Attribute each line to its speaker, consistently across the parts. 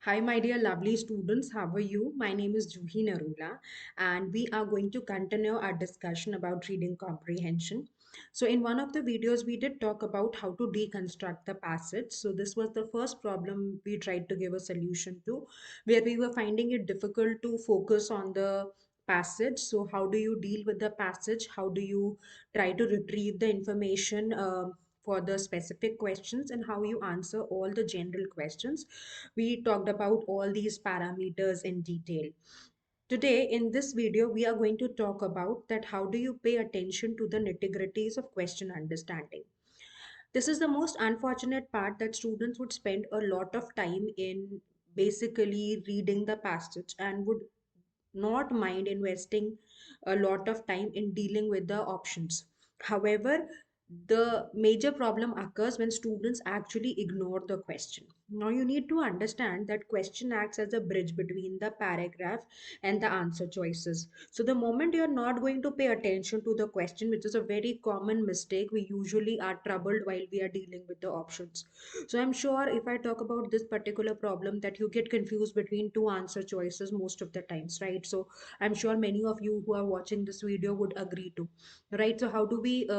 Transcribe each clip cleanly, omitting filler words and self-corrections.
Speaker 1: Hi, my dear lovely students. How are you? My name is Juhi Narula, and we are going to continue our discussion about reading comprehension. So, in one of the videos, we did talk about how to deconstruct the passage. So, this was the first problem we tried to give a solution to, where we were finding it difficult to focus on the passage. So, how do you deal with the passage? How do you try to retrieve the information? For the specific questions and how you answer all the general questions. We talked about all these parameters in detail. Today in this video we are going to talk about that how do you pay attention to the nitty-gritties of question understanding. This is the most unfortunate part, that students would spend a lot of time in basically reading the passage and would not mind investing a lot of time in dealing with the options. However, the major problem occurs when students actually ignore the question. Now, you need to understand that question acts as a bridge between the paragraph and the answer choices. So, the moment you're not going to pay attention to the question, which is a very common mistake, we usually are troubled while we are dealing with the options. So, I'm sure if I talk about this particular problem, that you get confused between two answer choices most of the times, right? So, I'm sure many of you who are watching this video would agree to, right? So, how do we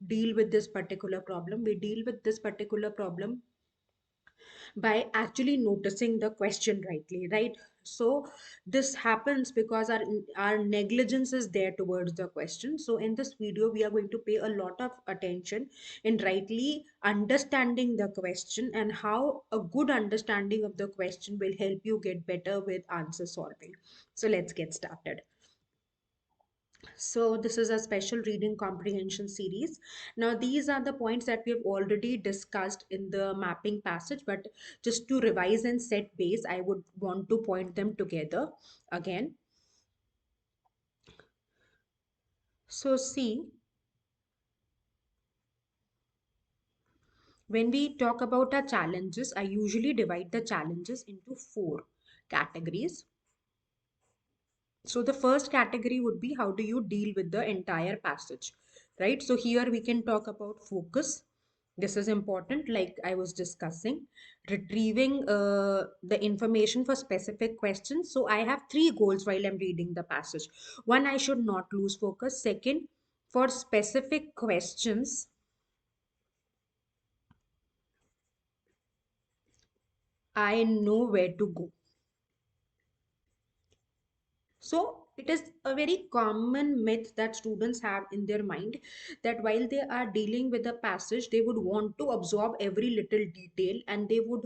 Speaker 1: deal with this particular problem? We deal with this particular problem by actually noticing the question rightly, right? So this happens because our negligence is there towards the question. So in this video we are going to pay a lot of attention in rightly understanding the question, and how a good understanding of the question will help you get better with answer solving. So let's get started. So this is a special reading comprehension series. Now these are the points that we have already discussed in the mapping passage, but just to revise and set base, I would want to point them together again. So see, when we talk about our challenges, I usually divide the challenges into four categories. So the first category would be how do you deal with the entire passage, right? So here we can talk about focus. This is important, like I was discussing, retrieving the information for specific questions. So I have three goals while I'm reading the passage. One, I should not lose focus. Second, for specific questions, I know where to go. So it is a very common myth that students have in their mind, that while they are dealing with a passage, they would want to absorb every little detail, and they would,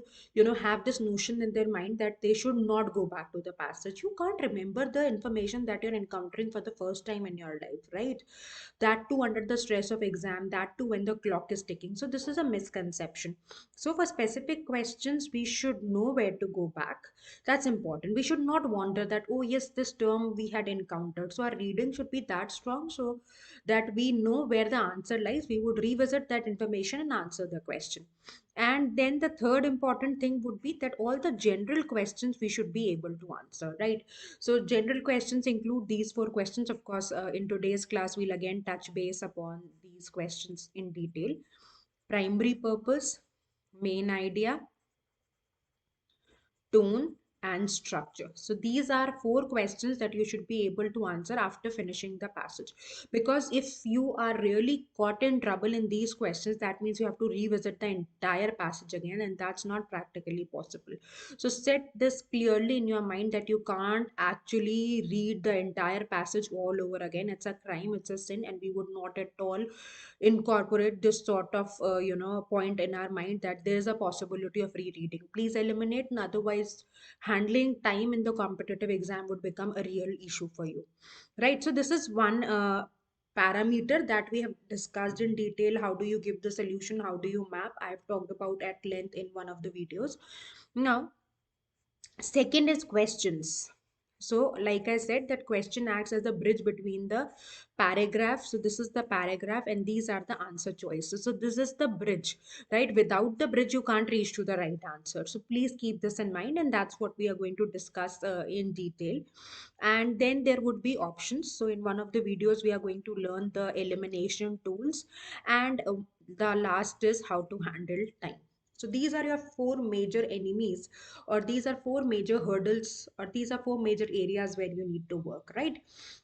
Speaker 1: have this notion in their mind that they should not go back to the passage. You can't remember the information that you're encountering for the first time in your life, right? That too under the stress of exam, that too when the clock is ticking. So this is a misconception. So for specific questions, we should know where to go back. That's important. We should not wonder that, oh yes, this term we had encountered. So our reading should be that strong so that we know where the answer lies. We would revisit that information and answer the question. And then the third important thing would be that all the general questions we should be able to answer, right? So general questions include these four questions. Of course, in today's class, we'll again touch base upon these questions in detail. Primary purpose, main idea, tone, and structure. So these are four questions that you should be able to answer after finishing the passage. Because if you are really caught in trouble in these questions, that means you have to revisit the entire passage again, and that's not practically possible. So set this clearly in your mind that you can't actually read the entire passage all over again. It's a crime, it's a sin, and we would not at all incorporate this sort of point in our mind that there's a possibility of rereading. Please eliminate, and otherwise handling time in the competitive exam would become a real issue for you, right? So this is one parameter that we have discussed in detail. How do you give the solution, how do you map, I've talked about at length in one of the videos. Now second is questions. So like I said, that question acts as a bridge between the paragraph. So this is the paragraph and these are the answer choices. So this is the bridge, right? Without the bridge you can't reach to the right answer. So please keep this in mind, and that's what we are going to discuss in detail. And then there would be options. So in one of the videos we are going to learn the elimination tools, and the last is how to handle time. So these are your four major enemies, or these are four major hurdles, or these are four major areas where you need to work, right?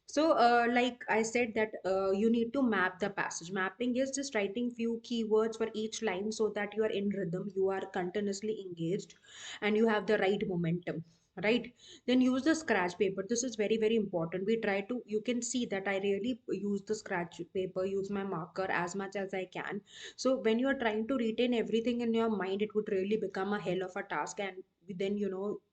Speaker 1: So, like I said, that you need to map the passage. Mapping is just writing few keywords for each line so that you are in rhythm, you are continuously engaged, and you have the right momentum, right? Then use the scratch paper. This is very, very important. We try to, you can see that I really use the scratch paper, use my marker as much as I can. So when you are trying to retain everything in your mind, it would really become a hell of a task, and then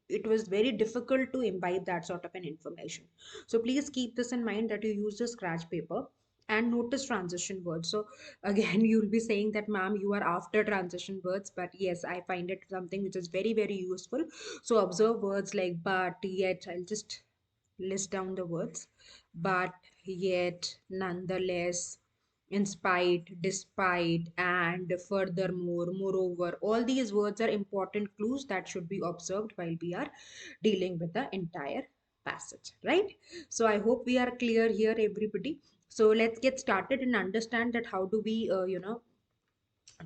Speaker 1: it was very difficult to imbibe that sort of an information. So please keep this in mind, that you use the scratch paper. And notice transition words. So again, you'll be saying that, ma'am, you are after transition words, but yes, I find it something which is very, very useful. So observe words like but, yet. I'll just list down the words: but, yet, nonetheless, in spite, despite, and furthermore, moreover. All these words are important clues that should be observed while we are dealing with the entire passage, right? So I hope we are clear here, everybody. So let's get started and understand that how do we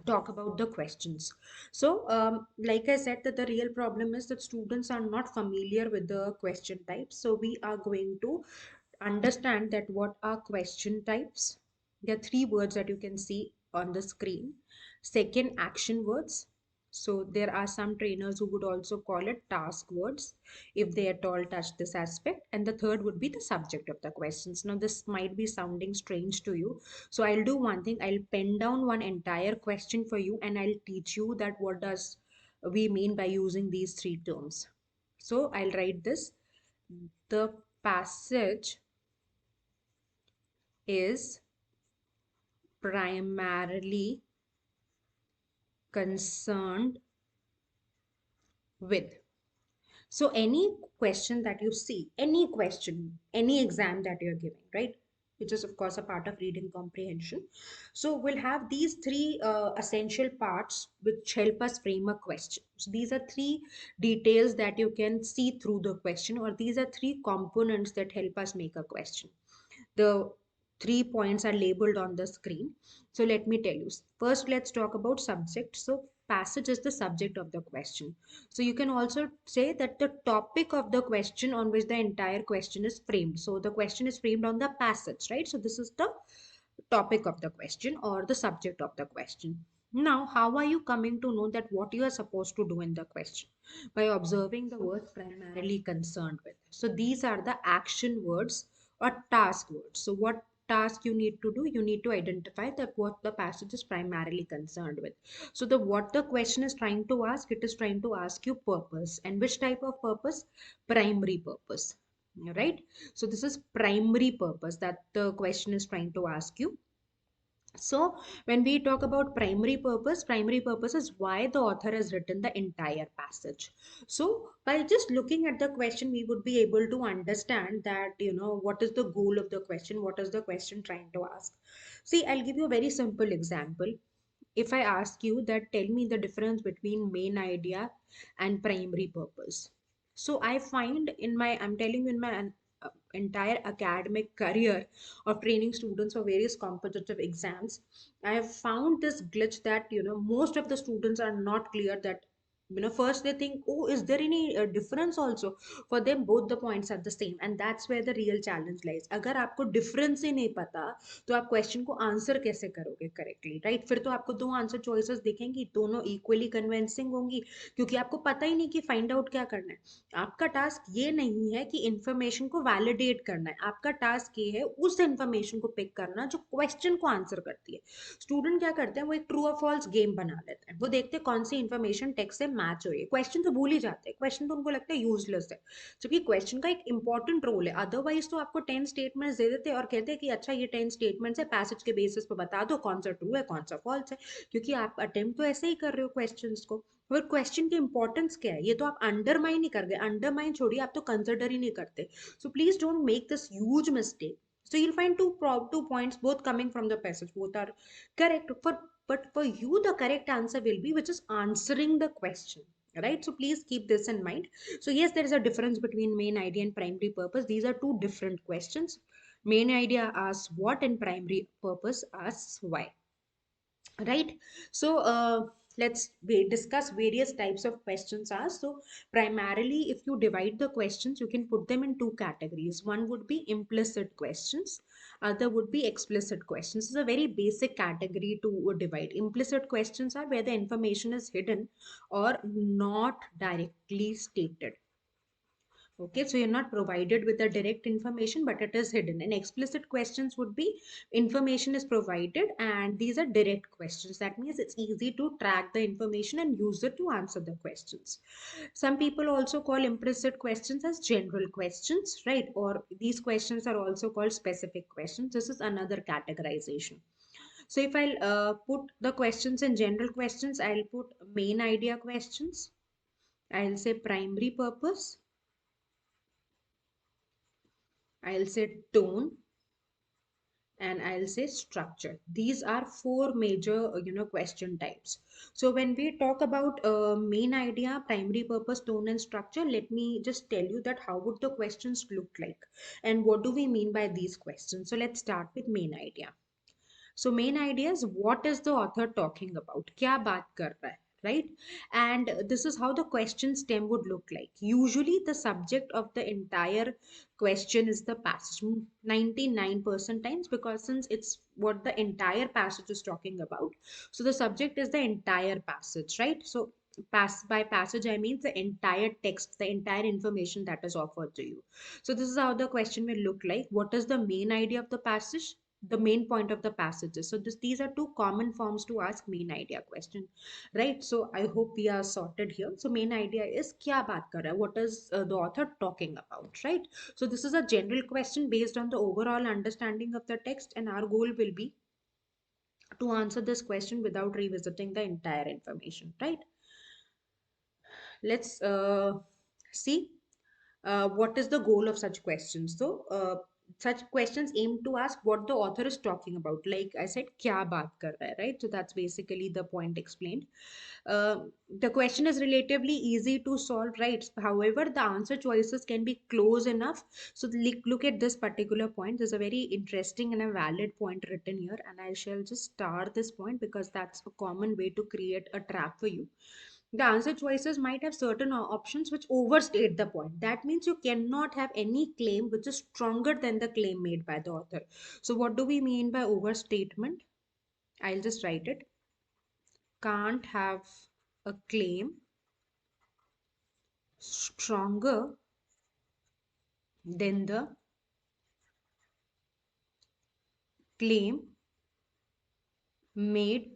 Speaker 1: talk about the questions. So like I said, that the real problem is that students are not familiar with the question types. So we are going to understand that what are question types. There are three words that you can see on the screen. Second, action words. So there are some trainers who would also call it task words, if they at all touch this aspect. And the third would be the subject of the questions. Now this might be sounding strange to you, so I'll do one thing. I'll pen down one entire question for you, and I'll teach you that what does we mean by using these three terms. So I'll write this: the passage is primarily concerned with. So any question that you see, any question, any exam that you're giving, right? Which is of course a part of reading comprehension. So we'll have these three essential parts which help us frame a question. So these are three details that you can see through the question, or these are three components that help us make a question. The three points are labeled on the screen. So let me tell you. First, let's talk about subject. So passage is the subject of the question. So you can also say that the topic of the question on which the entire question is framed. So the question is framed on the passage, right? So this is the topic of the question or the subject of the question. Now, how are you coming to know that what you are supposed to do in the question? By observing the words primarily concerned with. So these are the action words or task words. So what task you need to do? You need to identify that what the passage is primarily concerned with. So the what the question is trying to ask, it is trying to ask you purpose. And which type of purpose? Primary purpose, right? So this is primary purpose that the question is trying to ask you. So when we talk about primary purpose is why the author has written the entire passage. So by just looking at the question, we would be able to understand that, what is the goal of the question, what is the question trying to ask. See, I'll give you a very simple example. If I ask you that, tell me the difference between main idea and primary purpose. So I find in my, I'm telling you, in my entire academic career of training students for various competitive exams, I have found this glitch that, most of the students are not clear that, first they think, oh, is there any difference also? For them, both the points are the same. And that's where the real challenge lies. अगर आपको difference ही नहीं पता, तो आप question को answer कैसे करोगे correctly, right? फिर तो आपको दो आंसर चॉइसेस दिखेंगी, दोनों इक्वली कन्विंसिंग होंगी, क्योंकि आपको पता ही नहीं कि फाइंड आउट क्या करना है। आपका टास्क ये नहीं है कि इंफॉर्मेशन को वैलिडेट करना है, आपका टास्क ये है उस इंफॉर्मेशन को पिक करना जो क्वेश्चन को आंसर करती है। स्टूडेंट क्या करते हैं, वो एक ट्रू और फॉल्स गेम बना लेते हैं। वो देखते हैं कौन सी इंफॉर्मेशन टेक्स्ट से मैच हो रही है, क्वेश्चन तो भूल ही जाते हैं, क्वेश्चन तो उनको लगता है यूजलेस है, जबकि क्वेश्चन का एक इंपॉर्टेंट रोल है। अदरवाइज तो आपको 10 स्टेटमेंट्स दे देते हैं और कहते हैं कि अच्छा ये 10 स्टेटमेंट्स है, पैसेज के बेसिस पर बता दो कौन सा ट्रू है कौन सा फॉल्स है, क्योंकि आप अटेम्प्ट तो ऐसे ही कर रहे हो क्वेश्चंस को। और क्वेश्चन की इंपॉर्टेंस क्या है, ये तो आप अंडरमाइन ही कर गए। अंडरमाइन छोड़िए, आप तो कंसिडर ही नहीं करते। So please don't make this huge mistake. So you'll find two points both coming from the passage. Both are correct. But for you, the correct answer will be which is answering the question. Right? So please keep this in mind. So yes, there is a difference between main idea and primary purpose. These are two different questions. Main idea asks what and primary purpose asks why. Right? So discuss various types of questions asked. So primarily, if you divide the questions, you can put them in two categories. One would be implicit questions, other would be explicit questions. This is a very basic category to divide. Implicit questions are where the information is hidden or not directly stated. Okay, so you're not provided with the direct information, but it is hidden. And explicit questions would be information is provided, and these are direct questions. That means it's easy to track the information and use it to answer the questions. Some people also call implicit questions as general questions, right? Or these questions are also called specific questions. This is another categorization. So if I'll put the questions in general questions, I'll put main idea questions. I'll say primary purpose. I'll say tone, and I'll say structure. These are four major, question types. So when we talk about main idea, primary purpose, tone, and structure, let me just tell you that how would the questions look like, and what do we mean by these questions. So let's start with main idea. So main idea is what is the author talking about? क्या बात कर रहा है? Right? And this is how the question stem would look like. Usually, the subject of the entire question is the passage. 99% times, because since it's what the entire passage is talking about, so the subject is the entire passage, right? So by passage I mean the entire text, the entire information that is offered to you. So this is how the question will look like. What is the main idea of the passage? The main point of the passages. So these are two common forms to ask main idea question, right? So I hope we are sorted here. So main idea is kya baat kar raha hai? What is the author talking about, right? So this is a general question based on the overall understanding of the text, and our goal will be to answer this question without revisiting the entire information, right? Let's see what is the goal of such questions. So such questions aim to ask what the author is talking about. Like I said, kya baat kar raha hai, right? So that's basically the point explained. uh, the question is relatively easy to solve, right? However, the answer choices can be close enough. So look at this particular point. There's a very interesting and a valid point written here, and I shall just star this point because that's a common way to create a trap for you. The answer choices might have certain options which overstate the point. That means you cannot have any claim which is stronger than the claim made by the author. So what do we mean by overstatement? I'll just write it. Can't have a claim stronger than the claim made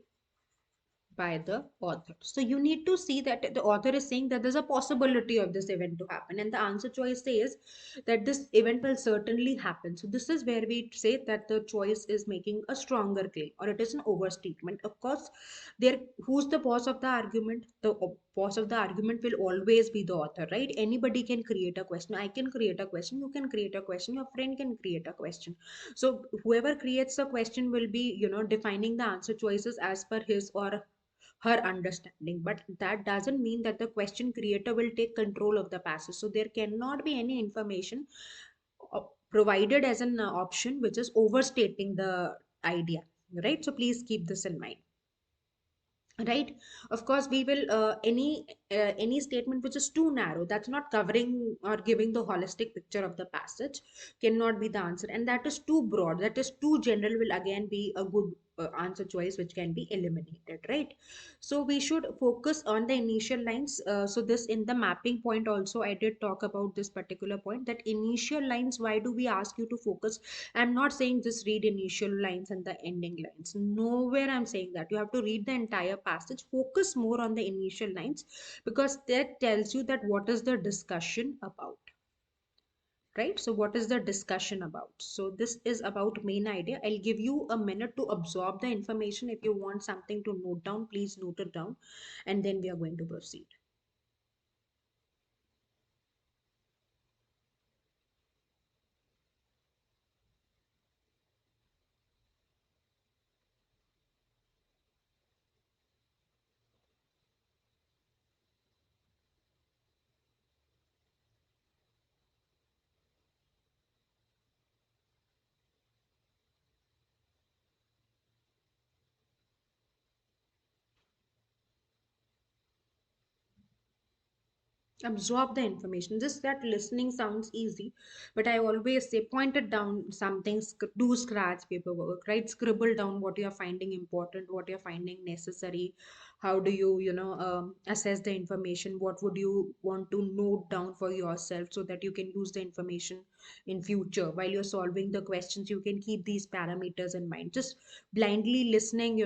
Speaker 1: by the author. So you need to see that the author is saying that there's a possibility of this event to happen, and the answer choice says that this event will certainly happen. So this is where we say that the choice is making a stronger claim, or it is an overstatement. Of course, there who's the boss of the argument? The boss of the argument will always be the author, right? Anybody can create a question. I can create a question. You can create a question. Your friend can create a question. So whoever creates the question will be, defining the answer choices as per his or her understanding, but that doesn't mean that the question creator will take control of the passage. So there cannot be any information provided as an option which is overstating the idea, right? So please keep this in mind, right? Of course we will any statement which is too narrow, that's not covering or giving the holistic picture of the passage, cannot be the answer. And that is too broad, that is too general, will again be a good answer choice which can be eliminated, right? So we should focus on the initial lines. So this in the mapping point also I did talk about this particular point, that initial lines, why do we ask you to focus? I'm not saying just read initial lines and the ending lines. Nowhere I'm saying that. You have to read the entire passage. Focus more on the initial lines, because that tells you that what is the discussion about. Right? So what is the discussion about? So this is about main idea. I'll give you a minute to absorb the information. If you want something to note down, please note it down, and then we are going to proceed. absorb the information. Just that listening sounds easy, but I always say point it down something, do scratch paperwork, right? Scribble down what you're finding important, what you're finding necessary. How do you, assess the information? What would you want to note down for yourself so that you can use the information in future while you're solving the questions? You can keep these parameters in mind. Just blindly listening,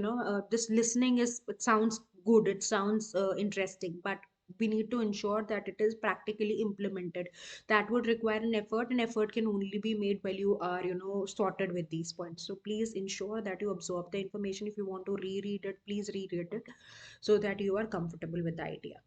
Speaker 1: just listening is, it sounds good, it sounds interesting, but we need to ensure that it is practically implemented. That would require an effort, and effort can only be made while you are, sorted with these points. So please ensure that you absorb the information. If you want to reread it, please reread it so that you are comfortable with the idea.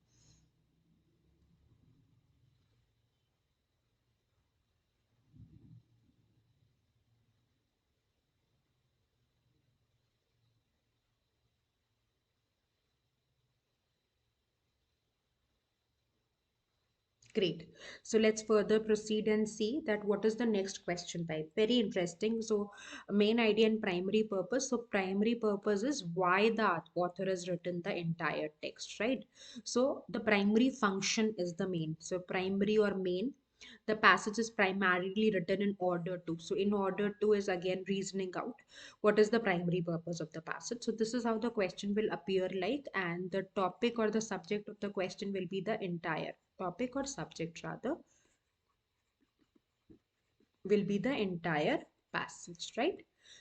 Speaker 1: Great. So let's further proceed and see that what is the next question type. Very interesting. So main idea and primary purpose. So primary purpose is why the author has written the entire text, right? So the primary function is the main. So primary or main, the passage is primarily written in order to. So in order to is again reasoning out what is the primary purpose of the passage. So this is how the question will appear like, and the topic or the subject of the question will be the entire topic, or subject rather, will be the entire passage, right?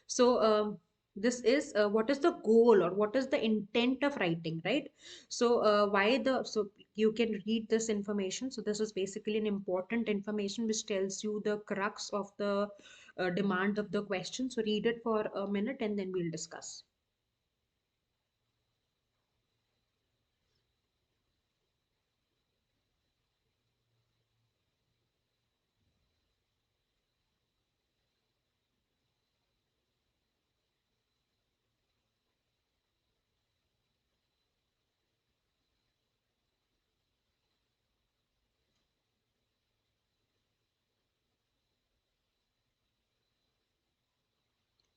Speaker 1: So this is what is the goal or what is the intent of writing, right? So why the, so you can read this information. So this is basically an important information which tells you the crux of the demand of the question. So read it for a minute and then we'll discuss.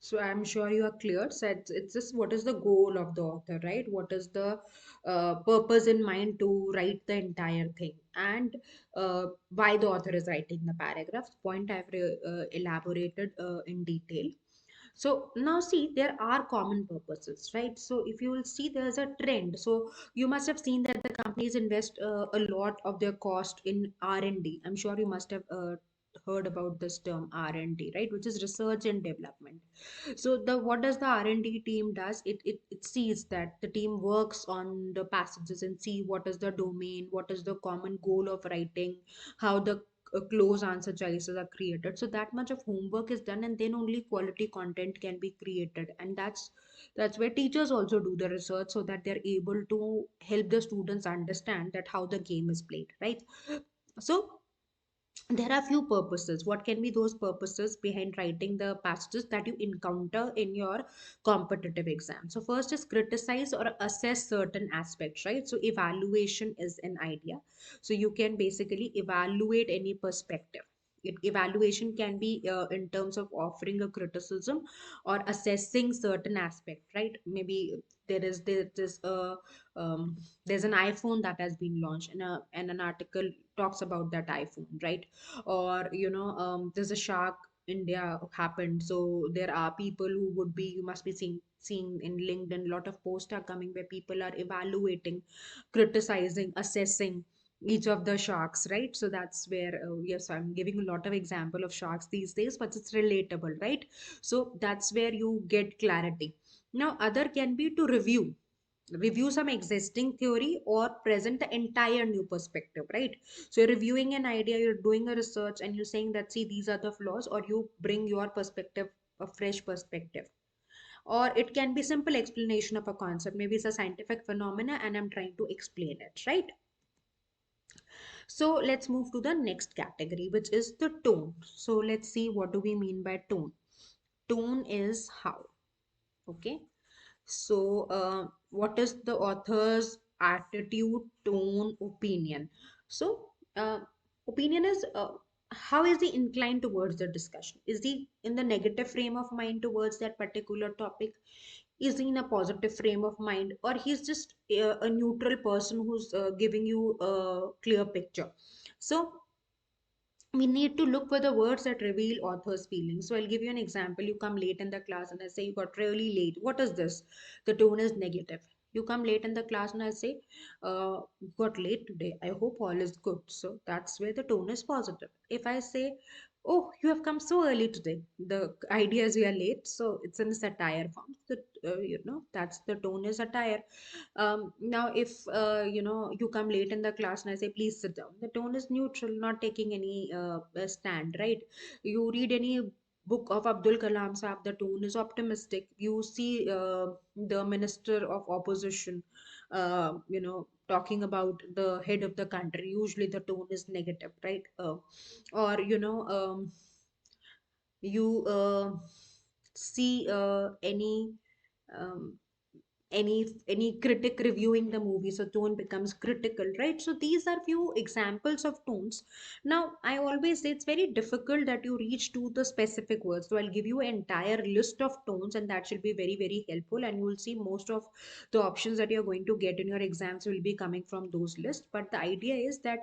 Speaker 1: So I'm sure you are clear. So it's just what is the goal of the author, right? What is the purpose in mind to write the entire thing, and why the author is writing the paragraph. Point I've elaborated in detail. So now see, there are common purposes, right? So if you will see, there's a trend. So you must have seen that the companies invest a lot of their cost in R&D. I'm sure you must have heard about this term R&D, right? Which is research and development. So the what does the R&D team does? It sees that the team works on the passages and see what is the domain, what is the common goal of writing, how the close answer choices are created. So that much of homework is done, and then only quality content can be created. And that's where teachers also do the research so that they're able to help the students understand that how the game is played, right? So there are few purposes. What can be those purposes behind writing the passages that you encounter in your competitive exam? So first is criticize or assess certain aspects, right? So evaluation is an idea. So you can basically evaluate any perspective. Evaluation can be in terms of offering a criticism or assessing certain aspect, right? Maybe there's a there's an iPhone that has been launched, and an article talks about that iPhone, right? Or there's a shark India happened. So there are people who would be, you must be seeing in LinkedIn, a lot of posts are coming where people are evaluating, criticizing, assessing each of the sharks, right? So that's where yes, I'm giving a lot of example of sharks these days, but it's relatable, right? So that's where you get clarity. Now other can be to review some existing theory or present the entire new perspective, right? So you're reviewing an idea, you're doing a research, and you're saying that, see, these are the flaws, or you bring your perspective, a fresh perspective. Or it can be simple explanation of a concept. Maybe it's a scientific phenomena and I'm trying to explain it, right? So let's move to the next category, which is the tone. So let's see, what do we mean by tone? Tone is how, okay? So, what is the author's attitude, tone, opinion? So, opinion is how is he inclined towards the discussion? Is he in the negative frame of mind towards that particular topic? is he in a positive frame of mind, or he's just a neutral person who's giving you a clear picture. So we need to look for the words that reveal author's feelings. So I'll give you an example. You come late in the class and I say you got really late. What is this? The tone is negative. You come late in the class and I say, you got late today. I hope all is good. So that's where the tone is positive. If I say, oh, you have come so early today, the idea is we are late. So it's in a satire form. So, that's the tone is satire. Now if you come late in the class and I say please sit down, the tone is neutral, not taking any stand, right? You read any book of Abdul Kalam Saab, the tone is optimistic. You see the minister of opposition talking about the head of the country, usually the tone is negative, right? Or you see um, any critic reviewing the movie, so tone becomes critical, right? So these are few examples of tones. Now I always say it's very difficult that you reach to the specific words, so I'll give you an entire list of tones, and that should be very very helpful, and you will see most of the options that you're going to get in your exams will be coming from those lists. But the idea is that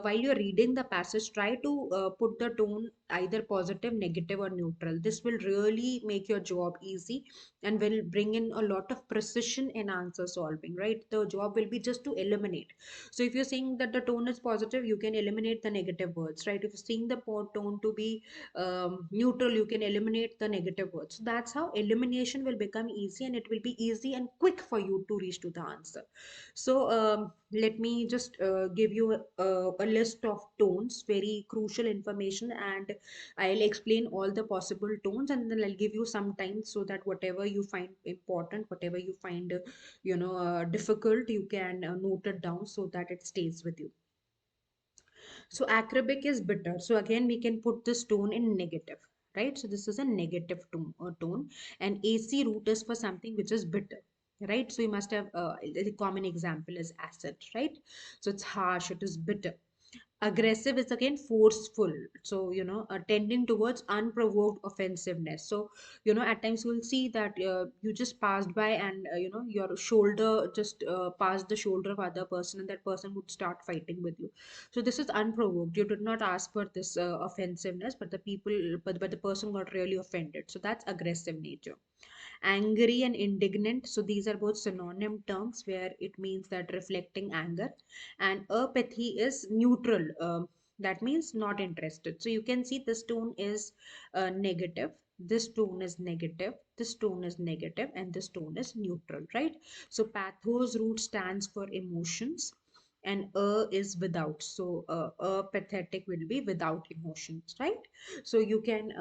Speaker 1: while you're reading the passage, try to put the tone either positive, negative, or neutral. This will really make your job easy and will bring in a lot of precision in answer solving, right? The job will be just to eliminate. So if you're saying that the tone is positive, you can eliminate the negative words, right? If you're seeing the tone to be neutral, you can eliminate the negative words. So that's how elimination will become easy, and it will be easy and quick for you to reach to the answer. So let me just give you a list of tones, very crucial information, and I'll explain all the possible tones, and then I'll give you some time so that whatever you find important, whatever you find, difficult, you can note it down so that it stays with you. So acerbic is bitter. So again, we can put this tone in negative, right? So this is a negative tone, and AC root is for something which is bitter, right? So you must have the common example is acid, right? So it's harsh, it is bitter. Aggressive is again forceful, so tending towards unprovoked offensiveness. So at times you will see that you just passed by, and your shoulder just passed the shoulder of other person, and that person would start fighting with you. So this is unprovoked. You did not ask for this offensiveness, but the person got really offended. So that's aggressive nature. Angry and indignant, so these are both synonym terms where it means that reflecting anger. And apathy is neutral, that means not interested. So you can see this tone is negative, this tone is negative, this tone is negative, and this tone is neutral, right? So pathos root stands for emotions, and is without. So apathetic will be without emotions, right? So you can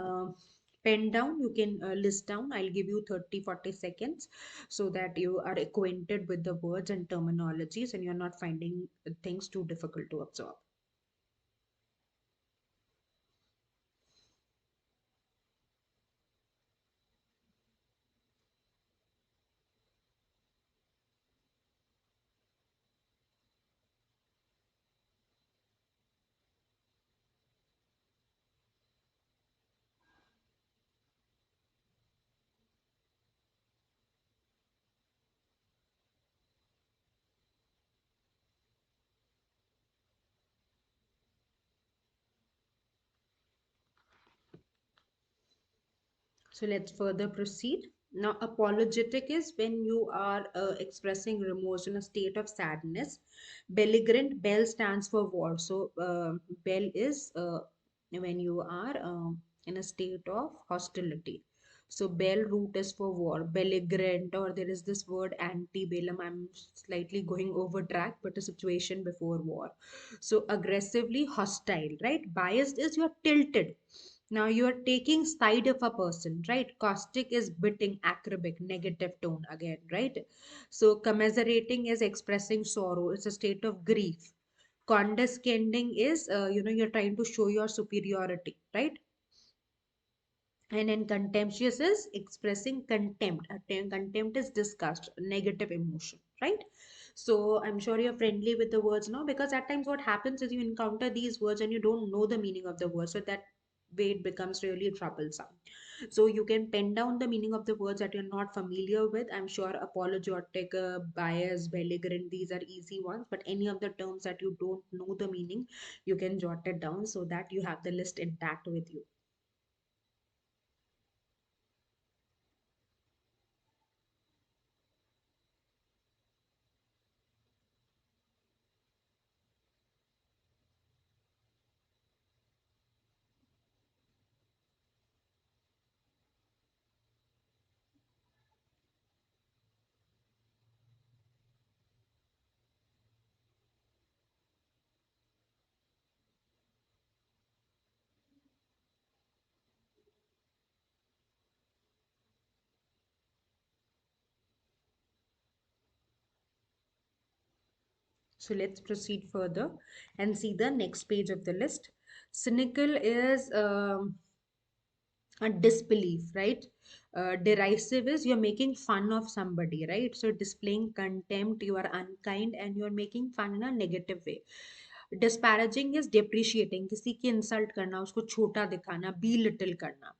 Speaker 1: pen down, you can list down. I'll give you 30-40 seconds so that you are acquainted with the words and terminologies, and you're not finding things too difficult to absorb. So let's further proceed. Now, apologetic is when you are expressing remorse in a state of sadness. Belligerent, bell stands for war. So, bell is when you are in a state of hostility. So, bell root is for war. Belligerent, or there is this word antebellum. I'm slightly going over track, but a situation before war. So, aggressively hostile, right? Biased is you're tilted. Now you are taking side of a person, right? Caustic is biting, acerbic, negative tone again, right? So commiserating is expressing sorrow. It's a state of grief. Condescending is, you're trying to show your superiority, right? And then contemptuous is expressing contempt. Contempt is disgust, negative emotion, right? So I'm sure you're friendly with the words now, because at times what happens is you encounter these words and you don't know the meaning of the word. So that way it becomes really troublesome. So you can pen down the meaning of the words that you're not familiar with. I'm sure apologetic, bias, belligerent, these are easy ones. But any of the terms that you don't know the meaning, you can jot it down so that you have the list intact with you. So let's proceed further and see the next page of the list. Cynical is a disbelief, right? Derisive is you're making fun of somebody, right? So displaying contempt, you are unkind and you're making fun in a negative way. Disparaging is depreciating, किसी की insult करना, उसको छोटा दिखाना, belittle करना.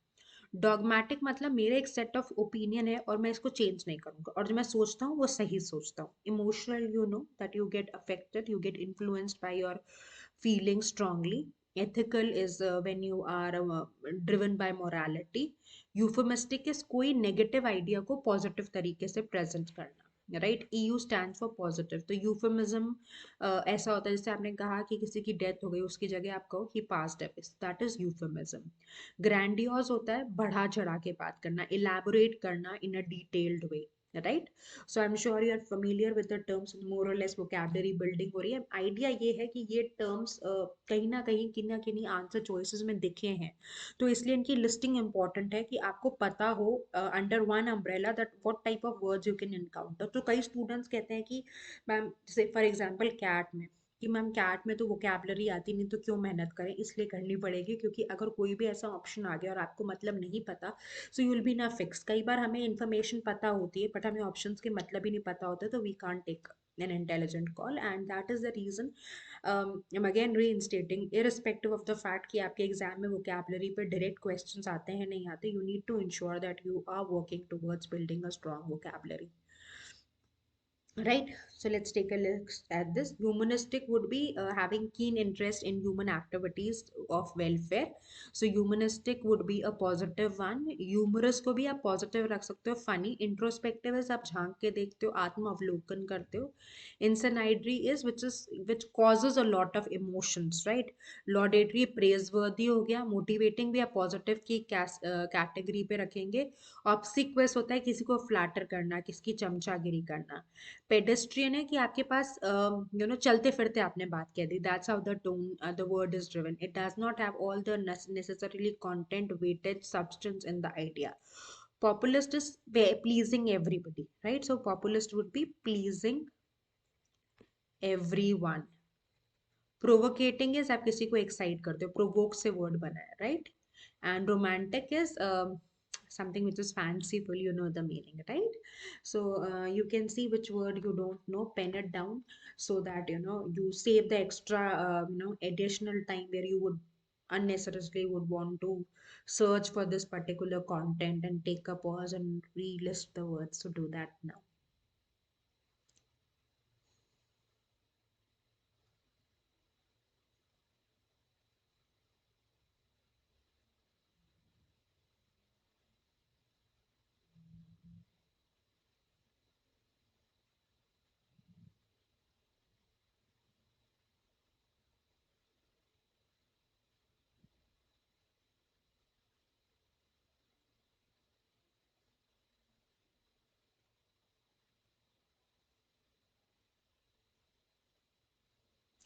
Speaker 1: Dogmatic मतलब मेरा एक सेट ऑफ ओपिनियन है और मैं इसको चेंज नहीं करूंगा और जो मैं सोचता हूँ वो सही सोचता हूँ. Emotional, you know that you get affected, you get influenced by your feelings strongly. Ethical is when you are driven by morality. Euphemistic is कोई नेगेटिव आइडिया को पॉजिटिव तरीके से प्रेजेंट करना, right. EU stand for positive. तो euphemism ऐसा होता है जैसे आपने कहा कि किसी की डेथ हो गई, उसकी जगह आप कहो he passed away, that is euphemism. Grandiose होता है बढ़ा चढ़ा के बात करना, इलैबोरेट करना in a detailed way, right. So I am sure you are familiar with the terms. More और लेस वोकैबुलरी बिल्डिंग हो रही है. आइडिया ये है कि ये टर्म्स कहीं ना कहीं किन्हीं ना किन्हीं आंसर चॉइसेस में दिखे हैं, तो इसलिए इनकी लिस्टिंग इंपॉर्टेंट है कि आपको पता हो under one umbrella that what type of words you can encounter. तो कई स्टूडेंट्स कहते हैं कि मैम जैसे फॉर एग्जांपल कैट में, कि मैम कैट में तो वोकैबुलरी आती नहीं, तो क्यों मेहनत करें, इसलिए करनी पड़ेगी क्योंकि अगर कोई भी ऐसा ऑप्शन आ गया और आपको मतलब नहीं पता, सो यू विल बी ना फिक्स. कई बार हमें इन्फॉर्मेशन पता होती है बट हमें ऑप्शंस के मतलब ही नहीं पता होता, तो we can't take an intelligent call. And that is the reason I'm again reinstating, irrespective of the fact कि आपके एग्जाम में vocabulary पे direct questions आते हैं नहीं आते, you need to ensure that you are working towards building a strong vocabulary. Right, so let's take a look at this. Humanistic would be having keen interest in human activities of welfare. So humanistic would be a positive one. Humorous को भी आप positive रख सकते हो. Funny. Introspective is आप झांक के देखते हो, आत्म अवलोकन करते हो. Incendiary is which causes a lot of emotions, right? Laudatory praiseworthy हो गया. Motivating भी आप positive की category पे रखेंगे. Obsequious होता है किसी को flatter करना, किसकी चमचागिरी करना. पेडेस्ट्रियन है कि आपके पास चलते फिरते आपने बात कह दी, that's how the tone the word is driven. It does not have all the necessarily content weightage substance in the idea. Populist is pleasing everybody, right? So populist would be pleasing everyone. Provocating is आप किसी को excite करते हो, provoke से word बना है, right. And romantic is something which is fanciful, you know the meaning, right? So you can see which word you don't know, pen it down so that you save the extra additional time where you would unnecessarily would want to search for this particular content and take a pause and relist the words. So do that now.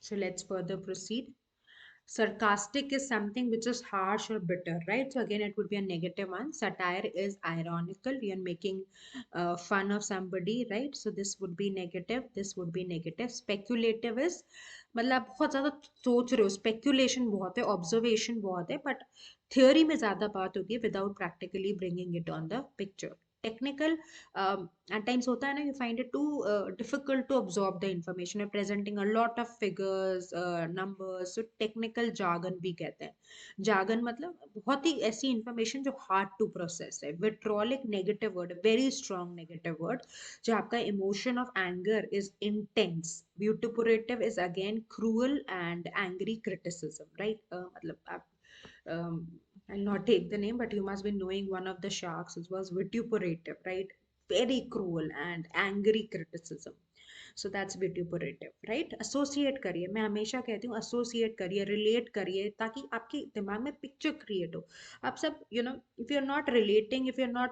Speaker 1: So let's further proceed. Sarcastic is something which is harsh or bitter, right? So again, it would be a negative one. Satire is ironical. We are making fun of somebody, right? So this would be negative. This would be negative. Speculative is मतलब आप बहुत ज़्यादा सोच रहे हो, speculation बहुत है, observation बहुत है, बट थियोरी में ज़्यादा बात होती है without practically bringing it on the picture. technical, at times hota hai na, you find it too difficult to absorb the information. You're presenting a lot of figures, numbers, so technical jargon भी कहते हैं. jargon मतलब बहुत ही ऐसी information जो hard to process है. vitriolic negative word, very strong negative word. जो आपका emotion of anger is intense. Vituperative is again cruel and angry criticism, right? मतलब आप um, I'll not take the name, but you must be knowing one of the sharks. It was vituperative, right? Very cruel and angry criticism. So that's vituperative, right? Associate करिए, मैं हमेशा कहती हूँ associate करिए, relate करिए, ताकि आपके दिमाग में picture create हो. आप सब, if you're not relating, if you're not,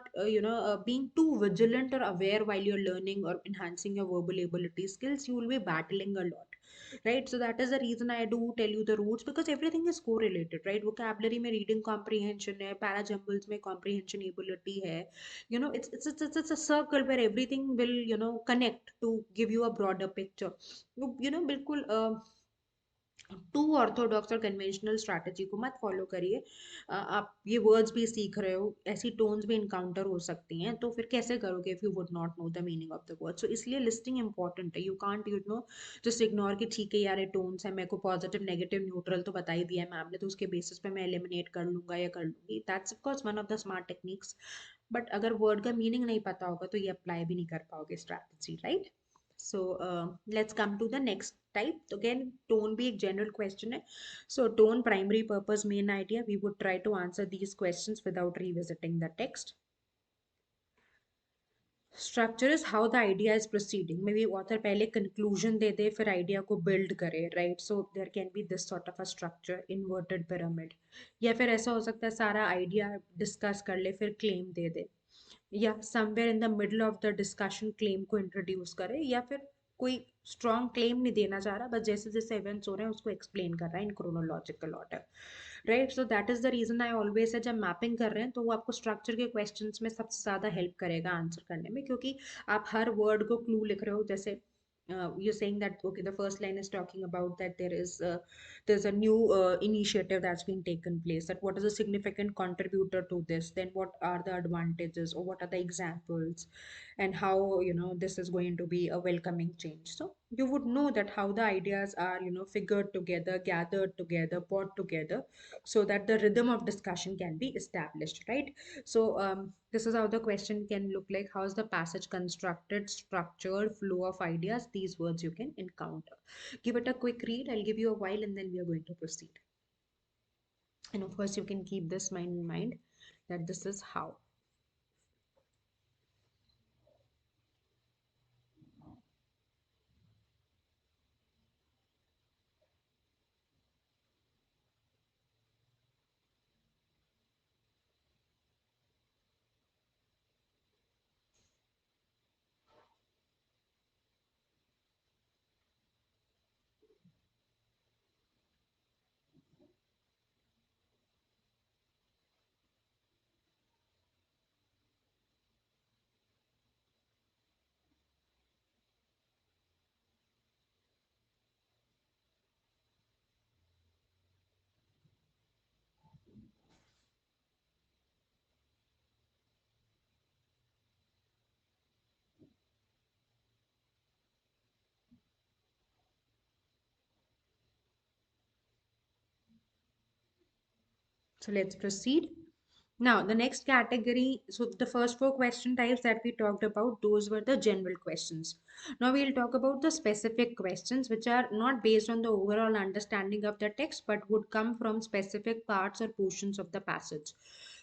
Speaker 1: being too vigilant or aware while you're learning or enhancing your verbal ability skills, you will be battling a lot, right? So that is the reason I do tell you the roots, because everything is correlated, right? Vocabulary में reading comprehension है, parajumbles में comprehension ability है. It's a circle where everything will, connect to give you a broader picture. बिल्कुल to Orthodox और conventional strategy को मत follow करिए. आप ये वर्ड्स भी सीख रहे हो, ऐसी टोन्स भी इनकाउंटर हो सकती हैं, तो फिर कैसे करोगे if you would not know the meaning of the word. So इसलिए लिस्टिंग इंपॉर्टेंट है. यू कांट जस्ट इग्नोर कि ठीक है यार ये टोन्स है, मेरे को पॉजिटिव नेगेटिव न्यूट्रल तो बता ही दिया है मैम ने, तो उसके बेसिस पे मैं एलिमिनेट कर लूंगा या कर लूंगी. That's of course one of the smart techniques. But अगर वर्ड का मीनिंग नहीं पता होगा तो ये अप्लाई भी नहीं कर पाओगे strategy, right? So let's come to the next type. So again, tone be a general question है. So tone, primary purpose, main idea. We would try to answer these questions without revisiting the text. Structure is how the idea is proceeding. Maybe author पहले conclusion दे दे, फिर idea को build करे, right? So there can be this sort of a structure, inverted pyramid. या फिर ऐसा हो सकता है सारा idea discuss कर ले, फिर claim दे दे, या somewhere in the middle of the discussion claim को इंट्रोड्यूस करे, या फिर कोई स्ट्रॉन्ग क्लेम नहीं देना चाह रहा, बस जैसे जैसे इवेंट्स हो रहे हैं उसको एक्सप्लेन कर रहा है in chronological order, right? So that is the reason I always है, जब मैपिंग कर रहे हैं तो वो आपको स्ट्रक्चर के क्वेश्चंस में सबसे ज़्यादा हेल्प करेगा आंसर करने में, क्योंकि आप हर वर्ड को क्लू लिख रहे हो. जैसे you're saying that okay, the first line is talking about that there's a new initiative that's being taken place, that what is a significant contributor to this, then what are the advantages or what are the examples, and how this is going to be a welcoming change. So you would know that how the ideas are figured together, gathered together, brought together, so that the rhythm of discussion can be established, right? So this is how the question can look like. How is the passage constructed, structured, flow of ideas? These words you can encounter. Give it a quick read. I'll give you a while and then we are going to proceed. And of course, you can keep this in mind that this is how. So let's proceed. Now, the next category, so the first four question types that we talked about, those were the general questions. Now we'll talk about the specific questions, which are not based on the overall understanding of the text, but would come from specific parts or portions of the passage.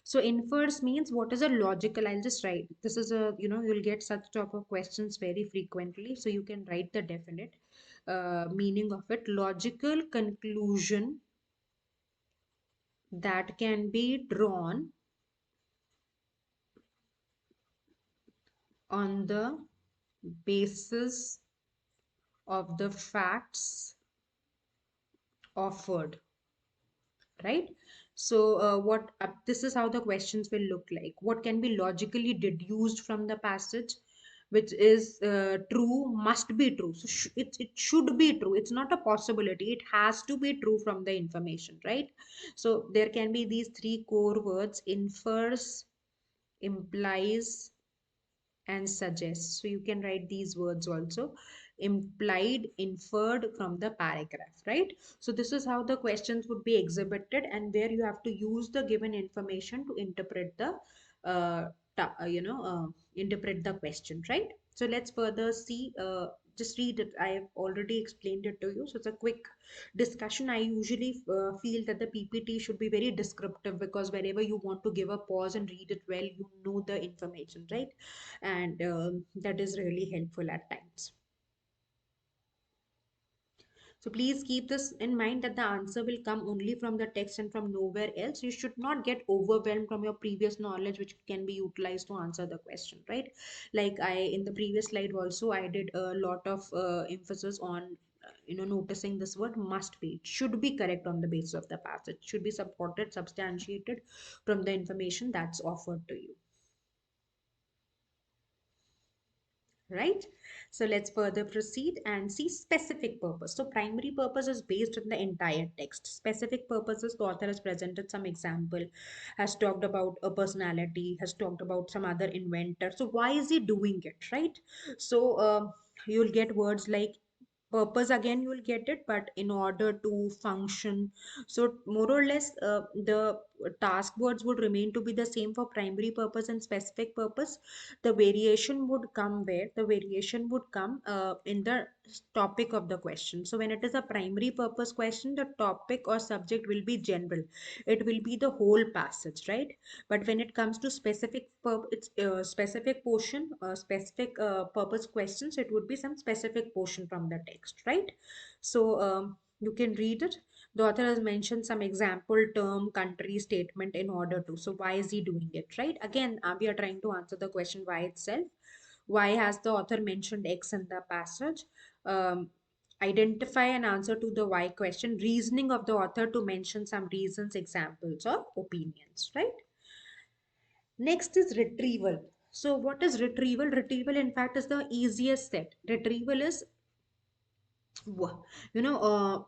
Speaker 1: So infers means what is a logical, I'll just write. This is a, you'll get such type of questions very frequently. So you can write the definite meaning of it. Logical conclusion that can be drawn on the basis of the facts offered, right? So what this is how the questions will look like. What can be logically deduced from the passage, which is true, must be true. So it should be true, it's not a possibility, it has to be true from the information, right? So there can be these three core words: infers, implies, and suggest. So you can write these words also: implied, inferred from the paragraph, right? So this is how the questions would be exhibited, and where you have to use the given information to interpret the uh, ta- uh, you know uh, interpret the question, right? So let's further see. Just read it. I have already explained it to you, so it's a quick discussion. I usually feel that the PPT should be very descriptive, because wherever you want to give a pause and read it well, you know the information, right? And that is really helpful at times. So please keep this in mind, that the answer will come only from the text and from nowhere else. You should not get overwhelmed from your previous knowledge, which can be utilized to answer the question, right? Like I, in the previous slide also, I did a lot of emphasis on noticing this word must be. It should be correct on the basis of the passage. Should be supported, substantiated from the information that's offered to you. Right? So let's further proceed and see specific purpose. So primary purpose is based on the entire text. Specific purposes, the author has presented some example, has talked about a personality, has talked about some other inventor. So why is he doing it, right? So you'll get words like purpose, again you will get it, but in order to function. So more or less the task words would remain to be the same for primary purpose and specific purpose. The variation would come where the variation would come in the topic of the question. So when it is a primary purpose question, the topic or subject will be general. It will be the whole passage, right? But when it comes to it's specific portion, specific purpose questions, it would be some specific portion from the text, right? So you can read it. The author has mentioned some example term, country, statement in order to. So why is he doing it, right? Again, we are trying to answer the question why itself. Why has the author mentioned X in the passage? Um, Identify an answer to the why question. Reasoning of the author to mention some reasons, examples, or opinions, right? Next is retrieval. So what is retrieval? Retrieval, in fact, is the easiest set. Retrieval is,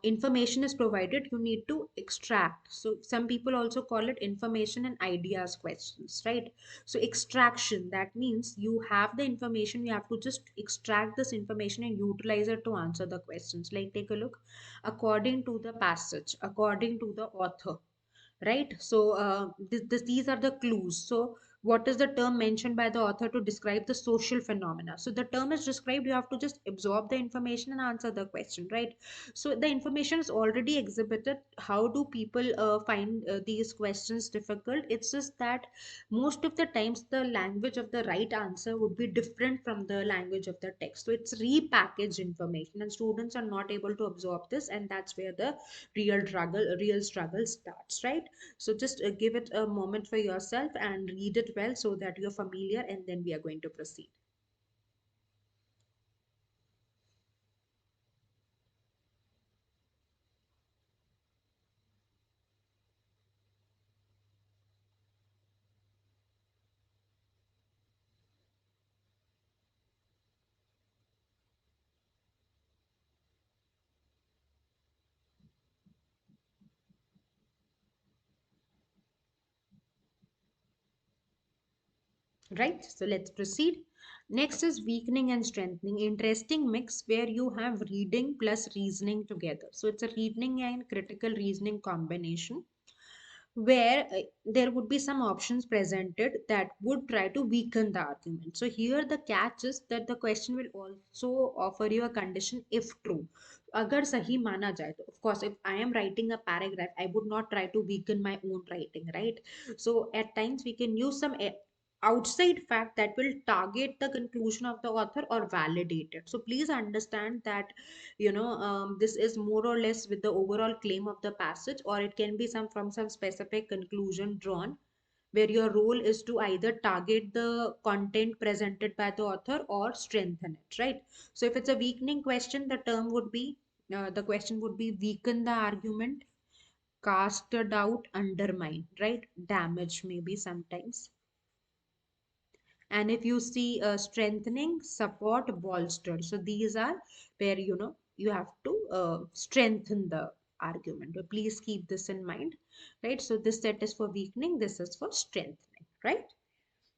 Speaker 1: information is provided, you need to extract. So some people also call it information and ideas questions, right? So extraction, that means you have the information, you have to just extract this information and utilize it to answer the questions. Like take a look: according to the passage, according to the author, right? So these are the clues. So what is the term mentioned by the author to describe the social phenomena? So the term is described, you have to just absorb the information and answer the question, right? So the information is already exhibited. How do people find these questions difficult? It's just that most of the times the language of the right answer would be different from the language of the text, so it's repackaged information and students are not able to absorb this, and that's where the real struggle starts, right? So just give it a moment for yourself and read it well so that you're familiar, and then we are going to proceed. Right, so let's proceed. Next is weakening and strengthening. Interesting mix where you have reading plus reasoning together. So it's a reading and critical reasoning combination, where there would be some options presented that would try to weaken the argument. So here the catch is that the question will also offer you a condition if true. अगर सही माना जाए तो, of course, if I am writing a paragraph, I would not try to weaken my own writing, right? So at times we can use some outside fact that will target the conclusion of the author or validate it. So please understand that this is more or less with the overall claim of the passage, or it can be some from some specific conclusion drawn, where your role is to either target the content presented by the author or strengthen it, right? So if it's a weakening question, the question would be weaken the argument, cast a doubt, undermine, right? Damage maybe sometimes. And if you see strengthening, support, bolster, so these are where you have to strengthen the argument. But please keep this in mind, right? So this set is for weakening, this is for strengthening, right?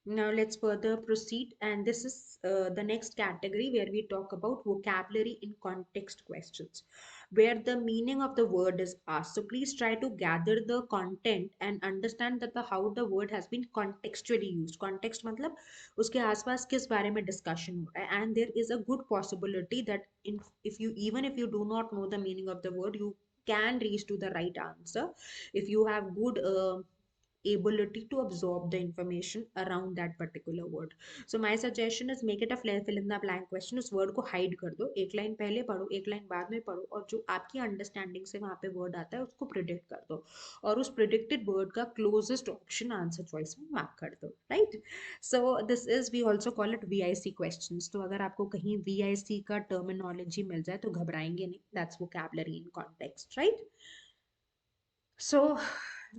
Speaker 1: Now let's further proceed, and this is the next category where we talk about vocabulary in context questions, where the meaning of the word is asked. So please try to gather the content and understand that the how the word has been contextually used. Context मतलब उसके आसपास किस बारे में discussion हो रहा है, and there is a good possibility that if you even if you do not know the meaning of the word, you can reach to the right answer if you have good ability to absorb the information around that particular word. So my suggestion is make it a fill in the blank question. उस word को hide कर दो, एक line पहले पढ़ो, एक line बाद में पढ़ो, और जो आपकी understanding से वहाँ पे word आता है उसको predict कर दो, और उस predicted word का closest option answer choice में mark कर दो, right? So this is, we also call it VIC questions. तो अगर आपको कहीं VIC का terminology मिल जाए तो घबराएंगे नहीं. That's vocabulary in context, right? So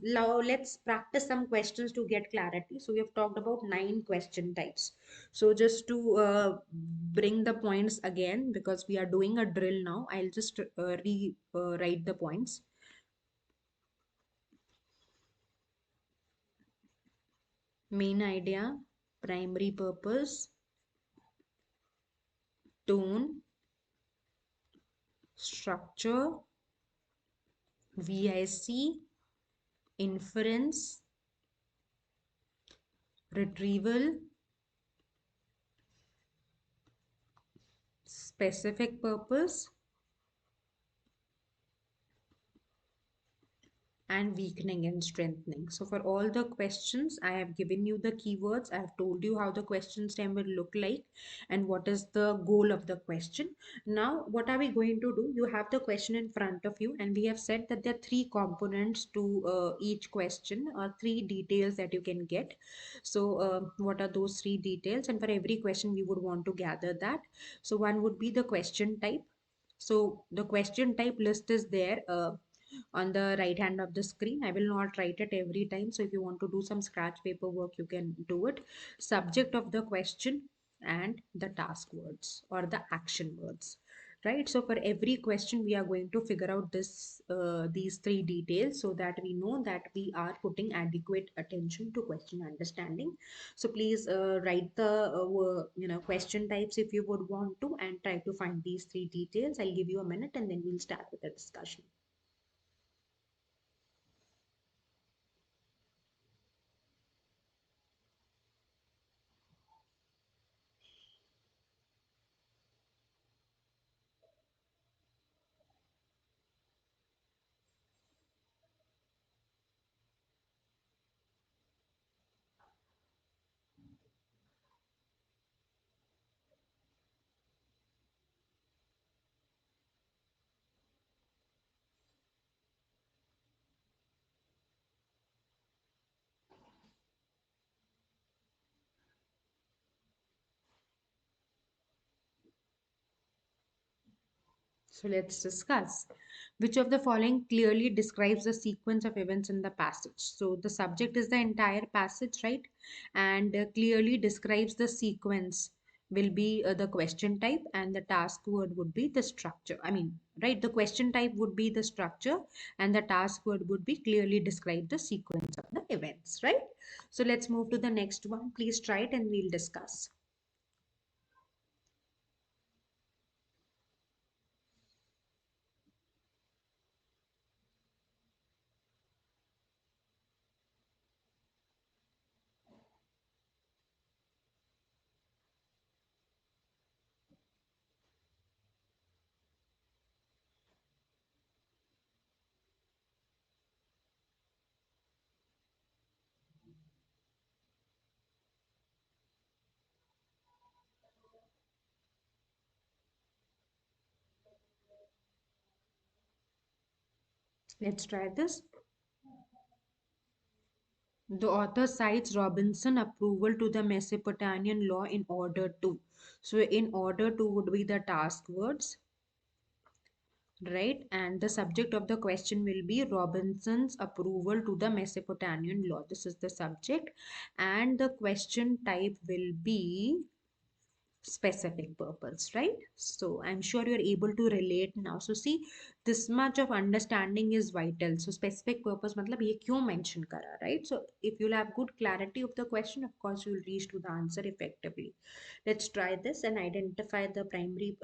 Speaker 1: now let's practice some questions to get clarity. So we have talked about 9 question types. So just to bring the points again, because we are doing a drill now, I'll just write the points. Main idea, primary purpose, tone, structure, VIC, inference, retrieval, specific purpose, and weakening and strengthening. So for all the questions, I have given you the keywords. I have told you how the question stem will look like and what is the goal of the question. Now, what are we going to do? You have the question in front of you, and we have said that there are 3 components to each question, or 3 details that you can get. So what are those 3 details? And for every question, we would want to gather that. So one would be the question type. So the question type list is there on the right hand of the screen. I will not write it every time. So if you want to do some scratch paper work, you can do it. Subject of the question and the task words or the action words. Right. So for every question, we are going to figure out these 3 details so that we know that we are putting adequate attention to question understanding. So please write the question types if you would want to, and try to find these 3 details. I'll give you a minute and then we'll start with the discussion. So let's discuss. Which of the following clearly describes the sequence of events in the passage? So the subject is the entire passage, right? And clearly describes the sequence will be the question type, and the task word would be the structure. I mean, right? The question type would be the structure, and the task word would be clearly describe the sequence of the events, right? So let's move to the next one. Please try it and we'll discuss. Let's try this. The author cites Robinson approval to the Mesopotamian law in order to. So in order to would be the task words, right? And the subject of the question will be Robinson's approval to the Mesopotamian law. This is the subject. And the question type will be specific purpose, right? So I'm sure you're able to relate now. So see, this much of understanding is vital. So specific purpose matlab ye kyun mention kara, right? So if you'll have good clarity of the question, of course you'll reach to the answer effectively. Let's try this and identify the primary,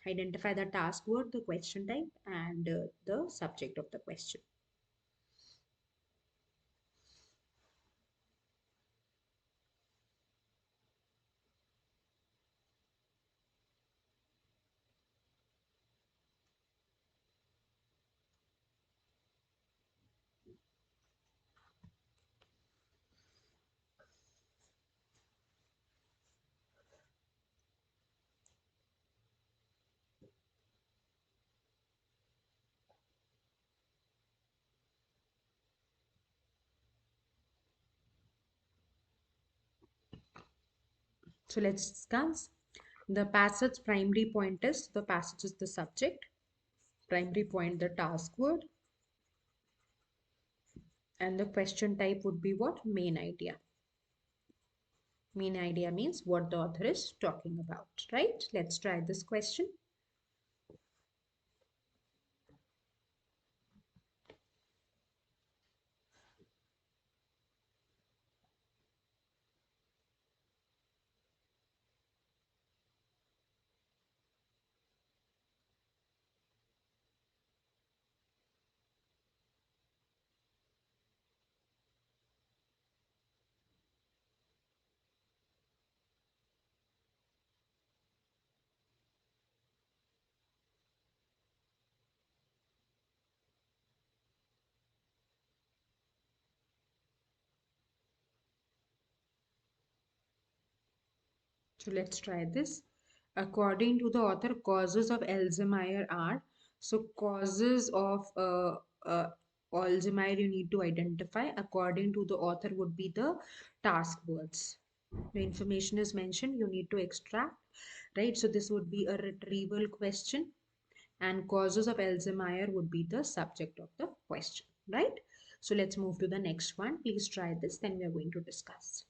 Speaker 1: identify the task word, the question type, and the subject of the question. So let's discuss. The passage primary point is, the passage is the subject, primary point the task word, and the question type would be what? Main idea. Main idea means what the author is talking about, right? Let's try this question. So let's try this. According to the author, causes of Alzheimer are, so causes of uh, Alzheimer you need to identify. According to the author would be the task words. The information is mentioned, you need to extract, right? So this would be a retrieval question, and causes of Alzheimer would be the subject of the question, right? So let's move to the next one. Please try this, then we are going to discuss.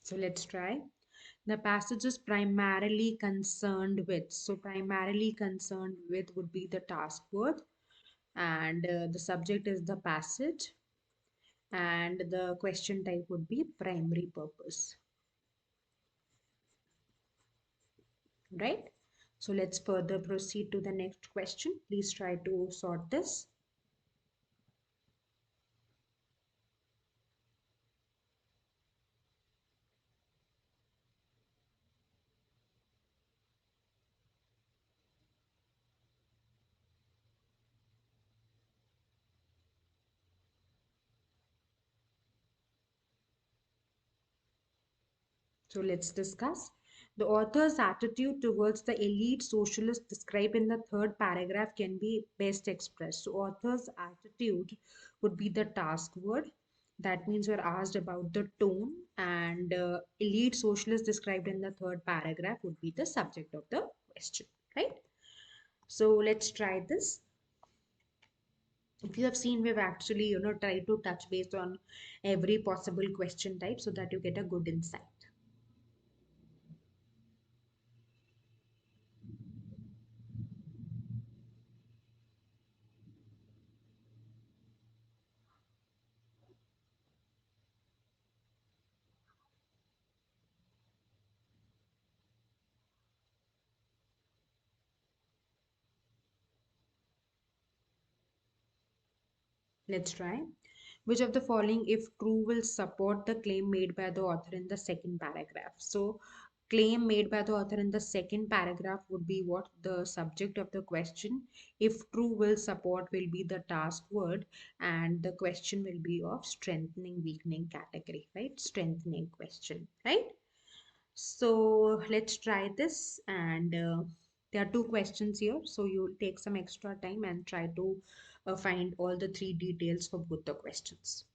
Speaker 1: So let's try. The passage is primarily concerned with. So primarily concerned with would be the task word, and the subject is the passage, and the question type would be primary purpose, right? So let's further proceed to the next question. Please try to sort this. So let's discuss. The author's attitude towards the elite socialists described in the third paragraph can be best expressed. So author's attitude would be the task word. That means we're asked about the tone, and elite socialists described in the third paragraph would be the subject of the question, right? So let's try this. If you have seen, we've actually, tried to touch based on every possible question type so that you get a good insight. Let's try. Which of the following, if true, will support the claim made by the author in the second paragraph? So, Claim made by the author in the second paragraph would be what the subject of the question. If true, will support will be the task word, and the question will be of strengthening, weakening category, right? Strengthening question, right? So let's try this, and there are two questions here, so you'll take some extra time and try to find all the three details for both the questions.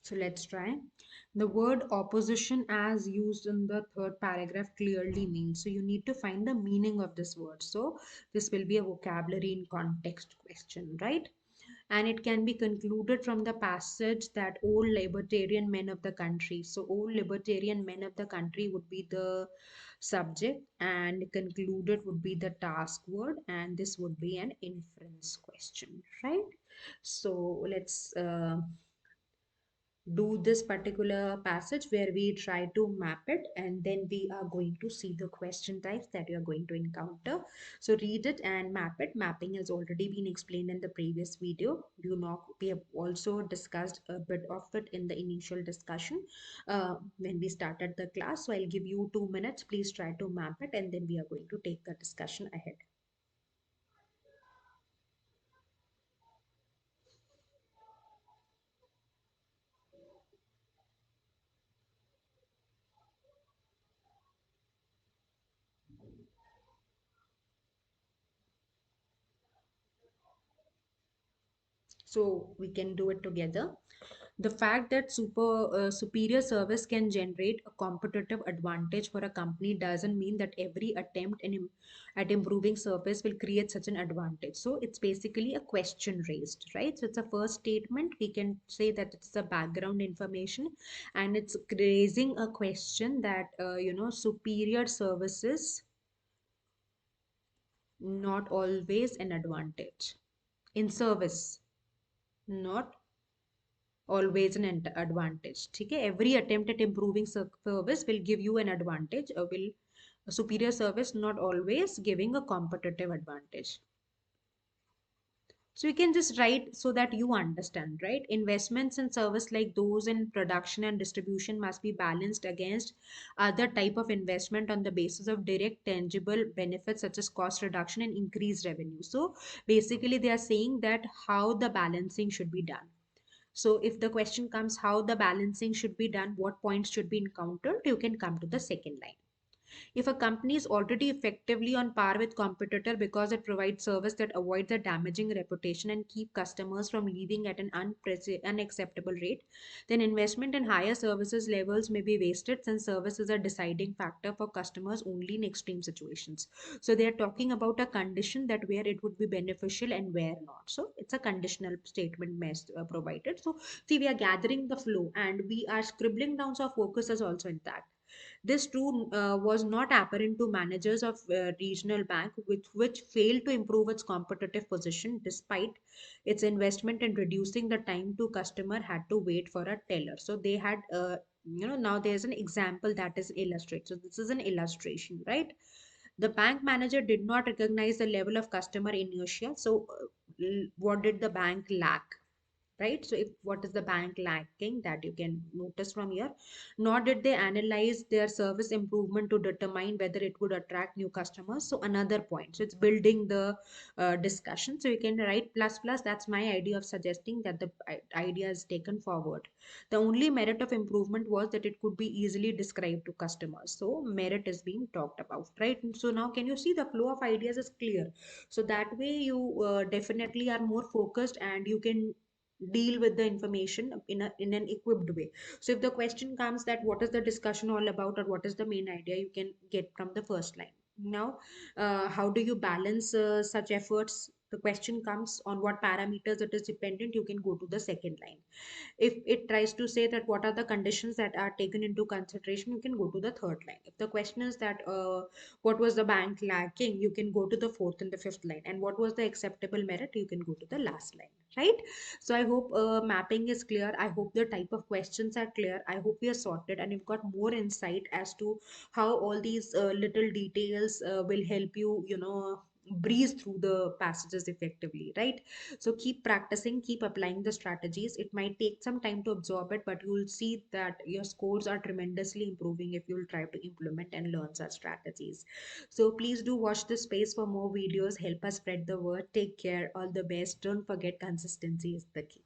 Speaker 1: So let's try. The word opposition, as used in the third paragraph, clearly means. So you need to find the meaning of this word. So this will be a vocabulary in context question, right? And it can be concluded from the passage that all libertarian men of the country. So all libertarian men of the country would be the subject, and concluded would be the task word, and this would be an inference question, right? So let's do this particular passage where we try to map it, and then we are going to see the question types that you are going to encounter. So read it and map it. Mapping has already been explained in the previous video. You know, we have also discussed a bit of it in the initial discussion when we started the class. So I'll give you 2 minutes. Please try to map it, and then we are going to take the discussion ahead. So we can do it together. The fact that superior service can generate a competitive advantage for a company doesn't mean that every attempt at improving service will create such an advantage. So it's basically a question raised, right? So it's a first statement. We can say that it's the background information, and it's raising a question that superior services not always an advantage in service, not always an advantage. Okay, every attempt at improving service will give you an advantage, will a superior service not always giving a competitive advantage. So you can just write so that you understand, right? Investments in service like those in production and distribution must be balanced against other type of investment on the basis of direct tangible benefits such as cost reduction and increased revenue. So basically they are saying that how the balancing should be done. So if the question comes how the balancing should be done, what points should be encountered, you can come to the second line. If a company is already effectively on par with competitor because it provides service that avoids a damaging reputation and keep customers from leaving at an unacceptable rate, then investment in higher services levels may be wasted since service is a deciding factor for customers only in extreme situations. So they are talking about a condition that where it would be beneficial and where not. So it's a conditional statement provided. So see, we are gathering the flow and we are scribbling down, so our focus is also intact. This too was not apparent to managers of regional bank, which failed to improve its competitive position despite its investment in reducing the time to customer had to wait for a teller. So they had, now there's an example that is illustrated. So this is an illustration, right? The bank manager did not recognize the level of customer inertia. So what did the bank lack? Right, so if what is the bank lacking, that you can notice from here. Nor did they analyze their service improvement to determine whether it would attract new customers. So another point, so it's building the discussion. So you can write plus plus. That's my idea of suggesting that the idea is taken forward. The only merit of improvement was that it could be easily described to customers. So merit is being talked about, right? So now can you see the flow of ideas is clear? So that way you definitely are more focused, and you can deal with the information in an equipped way. So if the question comes that what is the discussion all about or what is the main idea, you can get from the first line. Now, how do you balance such efforts? The question comes on what parameters it is dependent, you can go to the second line. If it tries to say that what are the conditions that are taken into consideration, you can go to the third line. If the question is that what was the bank lacking, you can go to the fourth and the fifth line. And what was the acceptable merit, you can go to the last line, right? So I hope mapping is clear. I hope the type of questions are clear. I hope we are sorted and you've got more insight as to how all these little details will help you, breeze through the passages effectively, right? So keep practicing, keep applying the strategies. It might take some time to absorb it, but you'll see that your scores are tremendously improving if you'll try to implement and learn such strategies. So please do watch this space for more videos. Help us spread the word. Take care. All the best. Don't forget, consistency is the key.